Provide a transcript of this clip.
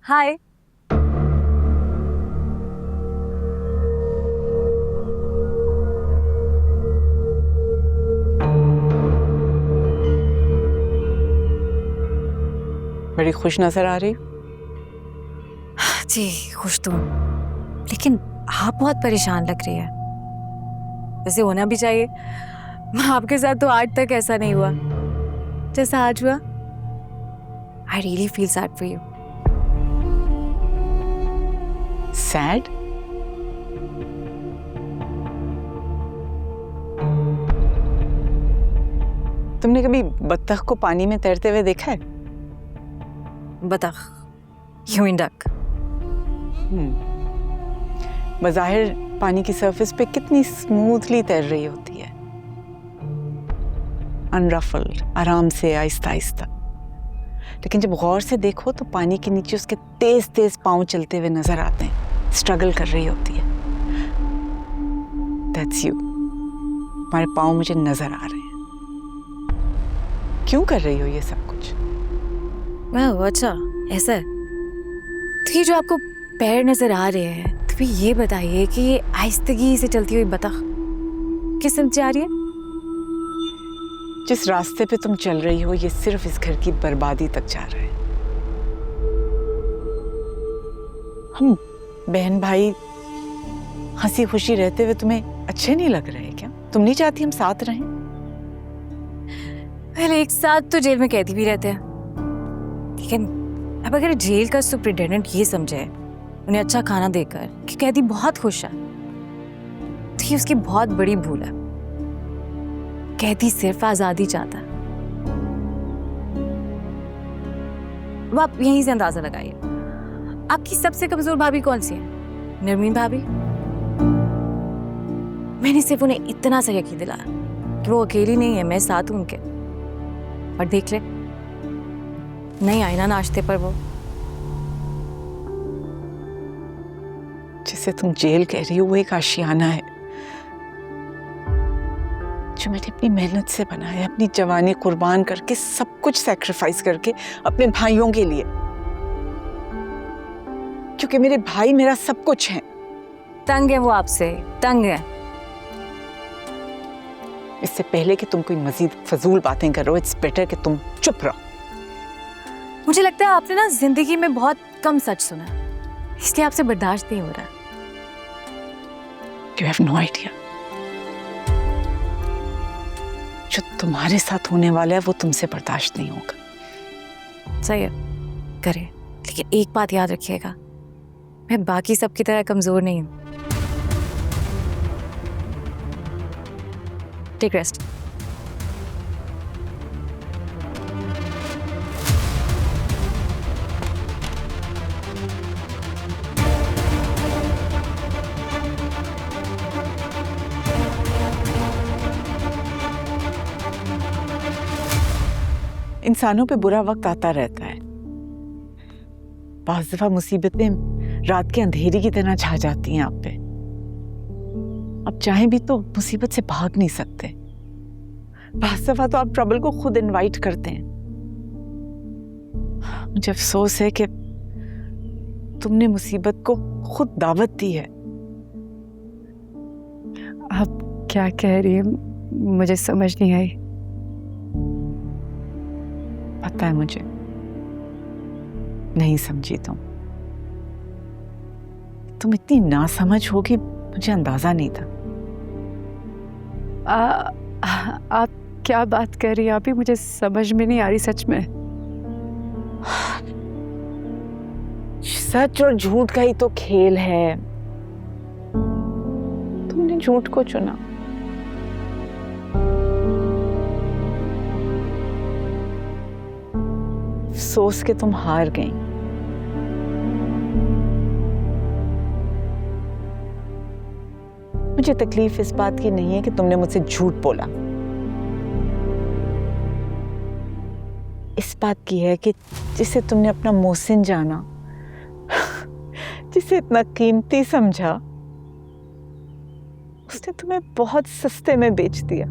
हाय। बड़ी खुश नजर आ रही। जी खुश तो हूँ, लेकिन आप बहुत परेशान लग रही है। वैसे होना भी चाहिए, आपके साथ तो आज तक ऐसा नहीं हुआ जैसा आज हुआ। I really feel sad for you. Sad? तुमने कभी बत्तख को पानी में तैरते हुए देखा है? बतख, यू मीन डक। बज़ाहिर पानी की सरफेस पे कितनी स्मूथली तैर रही होती है, अनरफल्ड, आराम से, आहिस्ता आहिस्ता। लेकिन जब गौर से देखो तो पानी के नीचे उसके तेज तेज पांव चलते हुए नजर आते हैं, स्ट्रगल कर रही होती है। That's you. तुम्हारे पांव मुझे नजर आ रहे हैं। क्यों कर रही हो ये सब कुछ? अच्छा ऐसा है। तो ये जो आपको पैर नजर आ रहे हैं, तो फिर ये बताइए कि ये आहिस्तगी से चलती हुई बतख किस तरफ जा रही है? जिस रास्ते पे तुम चल रही हो ये सिर्फ इस घर की बर्बादी तक जा रहा है। हम बहन भाई हंसी खुशी रहते हुए तुम्हें अच्छे नहीं लग रहे क्या? तुम नहीं चाहती हम साथ रहें? पहले एक साथ तो जेल में कैदी भी रहते हैं, लेकिन अब अगर जेल का सुपरिटेंडेंट ये समझे उन्हें अच्छा खाना देकर कि कैदी बहुत खुश है, तो ये उसकी बहुत बड़ी भूल है। कैदी सिर्फ आजादी चाहता है। अब आप यहीं से अंदाजा लगाइए, आपकी सबसे कमजोर भाभी कौन सी है? नरमीन भाभी। मैंने सिर्फ उन्हें इतना सा यकीन दिलाया कि वो अकेली नहीं है, मैं साथ हूं उनके। और देख ले, नहीं आई ना नाश्ते पर वो। जिसे तुम जेल कह रही हो वो एक आशियाना है जो मैंने अपनी मेहनत से बनाया, अपनी जवानी कुर्बान करके, सब कुछ सैक्रिफाइस करके अपने भाइयों के लिए, क्योंकि मेरे भाई मेरा सब कुछ है। तंग है वो आपसे, तंग है। इससे पहले कि तुम कोई मजीद फजूल बातें करो, इट्स बेटर कि तुम चुप रहो। मुझे लगता है आपने ना जिंदगी में बहुत कम सच सुना, इसलिए आपसे बर्दाश्त नहीं हो रहा। You have no idea। जो तुम्हारे साथ होने वाला है वो तुमसे बर्दाश्त नहीं होगा। सही है, करे, लेकिन एक बात याद रखिएगा, मैं बाकी सबकी तरह कमजोर नहीं हूं। Take rest. इंसानों पे बुरा वक्त आता रहता है। बाज़ दफा मुसीबतें रात के अंधेरी की तरह छा जाती हैं आप पे। आप चाहें भी तो मुसीबत से भाग नहीं सकते। बाज़ दफा तो आप ट्रबल को खुद इनवाइट करते हैं। मुझे अफसोस है कि तुमने मुसीबत को खुद दावत दी है। आप क्या कह रही हैं? मुझे समझ नहीं आई। पता है मुझे, नहीं समझी तुम इतनी नासमझ होगी, मुझे अंदाजा नहीं था। आप क्या बात कर रही हैं? आप ही, मुझे समझ में नहीं आ रही सच में। सच और झूठ का ही तो खेल है। तुमने झूठ को चुना। अफसोस के तुम हार गई। मुझे तकलीफ इस बात की नहीं है कि तुमने मुझसे झूठ बोला, इस बात की है कि जिसे तुमने अपना मोहसिन जाना, जिसे इतना कीमती समझा, उसने तुम्हें बहुत सस्ते में बेच दिया।